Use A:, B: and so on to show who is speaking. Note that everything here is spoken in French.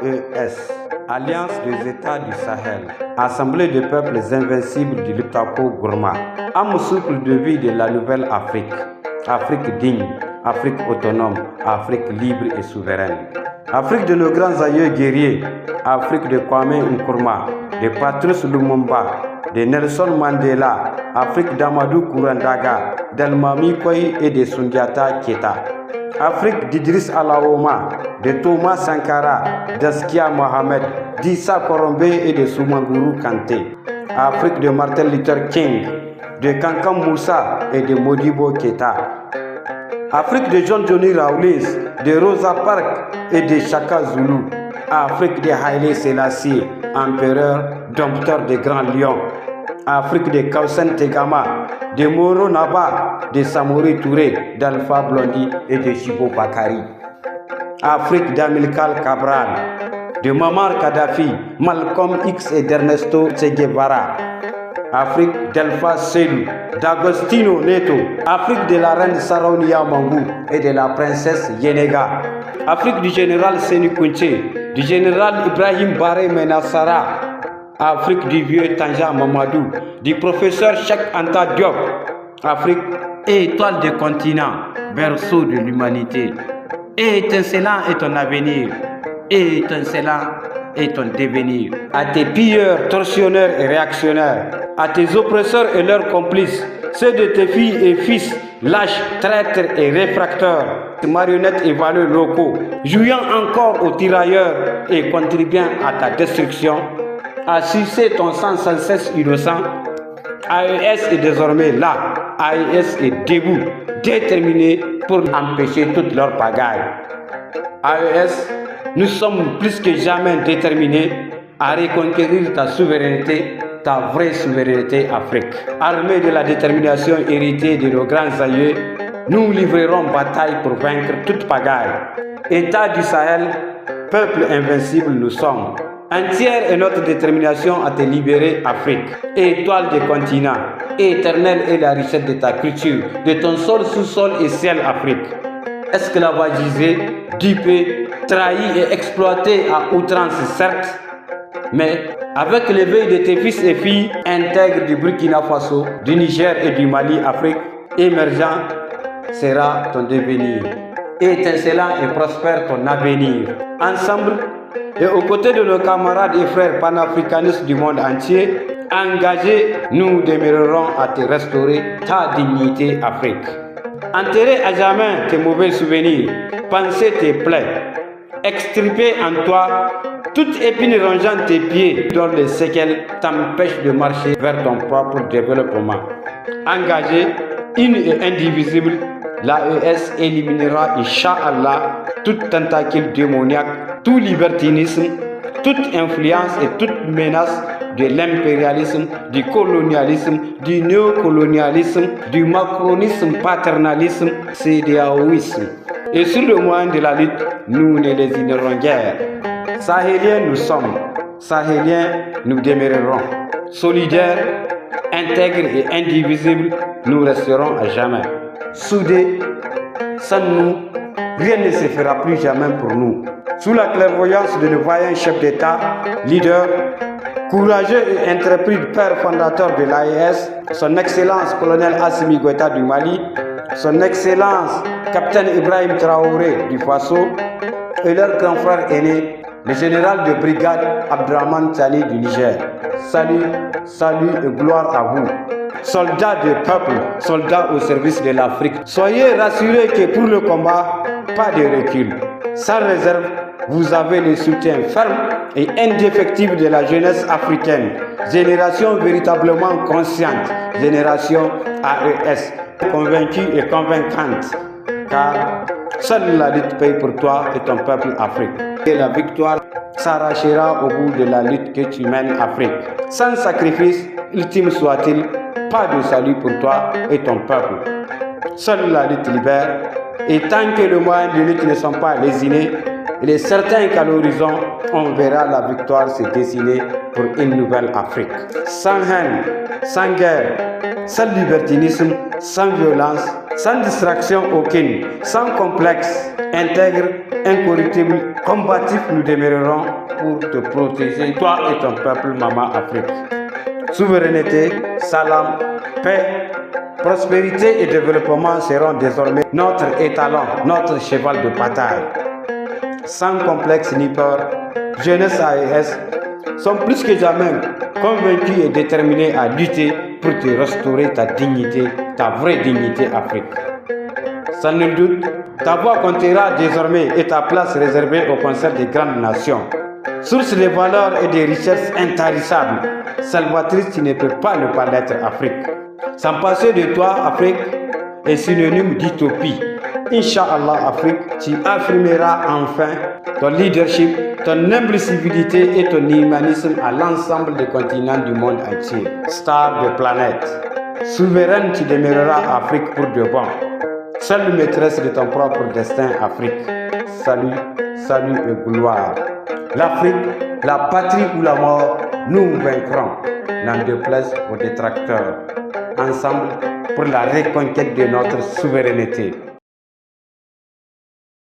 A: AES, Alliance des États du Sahel, Assemblée de peuples invincibles du Liptako Gourma, âme souple de vie de la nouvelle Afrique, Afrique digne, Afrique autonome, Afrique libre et souveraine. Afrique de nos grands aïeux guerriers, Afrique de Kwame Nkrumah, de Patrice Lumumba, de Nelson Mandela, Afrique d'Amadou Kourandaga, d'Elmami Koï et de Sundiata Keita. Afrique d'Idriss Alaoma, de Thomas Sankara, d'Askia Mohamed, d'Issa Korombe et de Soumanguru Kanté. Afrique de Martin Luther King, de Kankan Moussa et de Modibo Keita. Afrique de John Johnny Rawlings, de Rosa Parks et de Chaka Zulu. Afrique de Haile Selassie, empereur, dompteur des grands lions. Afrique de Kausen Tegama, de Moro Naba, de Samori Touré, d'Alpha Blondy et de Chibo Bakari. Afrique d'Amilcar Cabral, de Muammar Kadhafi, Malcolm X et d'Ernesto Che Guevara. Afrique d'Alpha Seydou, d'Agostino Neto. Afrique de la reine Sarauniya Mangou et de la princesse Yenega. Afrique du général Séni Kountché, du général Ibrahim Baré Menassara. Afrique du vieux Tanja Mamadou, du professeur Cheikh Anta Diop. Afrique, étoile des continents, berceau de l'humanité. Étincelant est ton avenir, étincelant est ton devenir. À tes pilleurs, tortionnaires et réactionnaires, à tes oppresseurs et leurs complices, ceux de tes filles et fils, lâches, traîtres et réfracteurs, marionnettes et valeurs locaux, jouant encore aux tirailleurs et contribuant à ta destruction, à sucer ton sang sans cesse innocent. AES est désormais là, AES est debout, déterminé pour empêcher toute leur pagaille. AES, nous sommes plus que jamais déterminés à reconquérir ta souveraineté, ta vraie souveraineté Afrique. Armés de la détermination héritée de nos grands aïeux, nous livrerons bataille pour vaincre toute pagaille. État du Sahel, peuple invincible nous sommes. Entière est notre détermination à te libérer, Afrique. Étoile des continents, éternelle est la richesse de ta culture, de ton sol, sous-sol et ciel, Afrique. Esclavagisé, dupé, trahi et exploité à outrance, certes, mais avec l'éveil de tes fils et filles intègres du Burkina Faso, du Niger et du Mali, Afrique, émergent sera ton devenir. Étincelant et prospère ton avenir. Ensemble, et aux côtés de nos camarades et frères panafricanistes du monde entier, engagés, nous demeurerons à te restaurer ta dignité, Afrique. Enterrer à jamais tes mauvais souvenirs, panser tes plaies, extirper en toi toute épine rongeant tes pieds dont les séquelles t'empêchent de marcher vers ton propre développement. Engagé, une et indivisible, l'AES éliminera, Inch'Allah, toute tentacule démoniaque, tout libertinisme, toute influence et toute menace de l'impérialisme, du colonialisme, du néocolonialisme, du macronisme, paternalisme, CEDEAOisme. Et sur le moyen de la lutte, nous ne les ignorons guère. Sahéliens nous sommes, Sahéliens nous demeurerons. Solidaires, intègres et indivisibles, nous resterons à jamais. Soudés, sans nous, rien ne se fera plus jamais pour nous. Sous la clairvoyance de nos vaillants chefs d'État, leaders, courageux et intrépides père fondateur de l'AES, son Excellence colonel Assimi Goïta du Mali, son Excellence capitaine Ibrahim Traoré du Faso et leur grand frère aîné, le général de brigade Abdraman Tchani du Niger. Salut, salut et gloire à vous. Soldats du peuple, soldats au service de l'Afrique, soyez rassurés que pour le combat, pas de recul. Sans réserve, vous avez le soutien ferme et indéfectible de la jeunesse africaine. Génération véritablement consciente, génération AES, convaincue et convaincante. Car seule la lutte paye pour toi et ton peuple Afrique. Et la victoire s'arrachera au bout de la lutte que tu mènes, Afrique. Sans sacrifice, ultime soit-il, pas de salut pour toi et ton peuple. Seule la lutte libère, et tant que les moyens de lutte ne sont pas lésinés, il est certain qu'à l'horizon, on verra la victoire se dessiner pour une nouvelle Afrique. Sans haine, sans guerre, sans libertinisme, sans violence, sans distraction aucune, sans complexe, intègre, incorruptible, combatif, nous demeurerons pour te protéger, toi et ton peuple, maman Afrique. Souveraineté, salam, paix, prospérité et développement seront désormais notre étalon, notre cheval de bataille. Sans complexe ni peur, jeunesse AES sont plus que jamais convaincus et déterminés à lutter pour te restaurer ta dignité, ta vraie dignité Afrique. Sans nul doute, ta voix comptera désormais et ta place réservée au concert des grandes nations. Source de valeurs et de richesses intarissables, salvatrice, tu ne peux pas ne pas l'être Afrique. Sans passer de toi, Afrique est synonyme d'utopie. Inch'Allah Afrique, tu affirmeras enfin ton leadership, ton imbécilité et ton humanisme à l'ensemble des continents du monde entier. Star de planète, souveraine tu demeureras Afrique pour de bon. Seule maîtresse de ton propre destin Afrique. Salut, salut et gloire. L'Afrique, la patrie ou la mort, nous vaincrons. N'en déplaise aux détracteurs. Ensemble pour la reconquête de notre souveraineté.